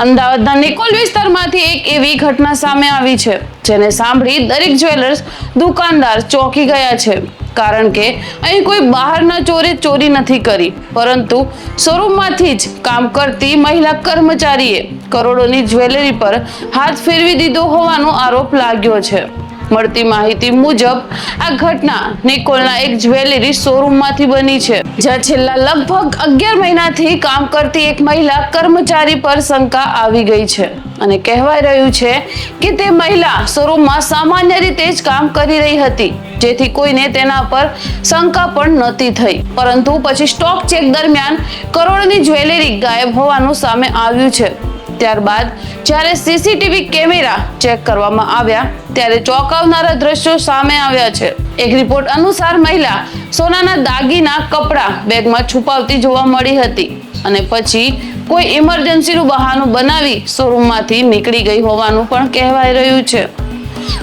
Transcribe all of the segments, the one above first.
અમદાવાદના નિકોલ વિસ્તારમાંથી એક એવી ઘટના સામે આવી છે જેને સાંભળી દરેક જ્વેલર્સ દુકાનદાર ચોંકી ગયા છે, કારણ કે અહીં કોઈ બહારના ચોરે ચોરી નથી કરી, પરંતુ શોરૂમમાંથી જ કામ કરતી મહિલા કર્મચારીએ કરોડોની જ્વેલરી પર હાથ ફેરવી દીધો હોવાનો આરોપ લાગ્યો છે। મળતી માહિતી મુજબ આ ઘટના નિકોલના એક જ્વેલરી શોરૂમમાંથી બની છે, જ્યાં છેલ્લા લગભગ 11 મહિનાથી કામ કરતી એક મહિલા કર્મચારી પર શંકા આવી ગઈ છે અને કહેવાય રહ્યું છે કે તે મહિલા શોરૂમમાં સામાન્ય રીતે જ કામ કરી રહી હતી, જેથી કોઈને તેના પર શંકા પણ નહોતી થઈ, પરંતુ પછી સ્ટોક ચેક દરમિયાન કરોડની જ્વેલરી ગાયબ હોવાનું સામે આવ્યું છે। ત્યારબાદ જ્યારે સીસીટીવી કેમેરા ચેક કરવામાં આવ્યા ત્યારે ચોંકાવનારા દ્રશ્યો સામે આવ્યા છે। એક રિપોર્ટ અનુસાર મહિલા સોનાના દાગીના કપડા બેગમાં છુપાવતી જોવા મળી હતી અને પછી કોઈ ઇમરજન્સીનું બહાનું બનાવી શોરૂમમાંથી નીકળી ગઈ હોવાનું પણ કહેવાય રહ્યું છે।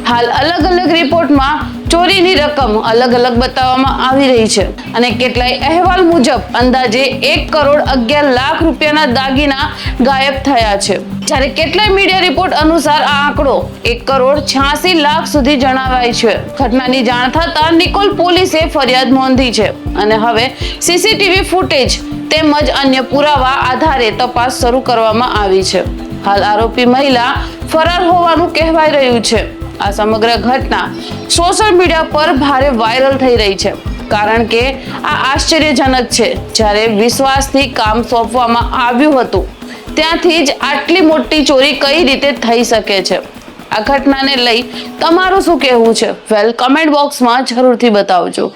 હાલ અલગ અલગ રિપોર્ટમાં ચોરીની રકમ અલગ અલગ બતાવવામાં આવી રહી છે અને કેટલાય અહેવાલ મુજબ અંદાજે 1 કરોડ 11 લાખ રૂપિયાના દાગીના ગાયબ થયા છે, જ્યારે કેટલાય મીડિયા રિપોર્ટ અનુસાર આ આંકડો 1 કરોડ 86 લાખ સુધી જણાવાય છે। ઘટનાની જાણ થતા નિકોલ પોલીસે ફરિયાદ નોંધી છે અને હવે સીસીટીવી ફૂટેજ તેમજ અન્ય પુરાવા આધારે તપાસ શરૂ કરવામાં આવી છે। હાલ આરોપી મહિલા ફરાર હોવાનું કહેવાય રહ્યું છે। આ સમગ્ર ઘટના સોશિયલ મીડિયા પર ભારે વાયરલ થઈ રહી છે, કારણ કે આ આશ્ચર્યજનક છે। જ્યારે વિશ્વાસથી કામ સોંપવામાં આવ્યું હતું ત્યાંથી જ આટલી મોટી ચોરી કઈ રીતે થઈ શકે છે? આ ઘટનાને લઈ તમારું શું કહેવું છે? કમેન્ટ બોક્સમાં જરૂરથી બતાવજો।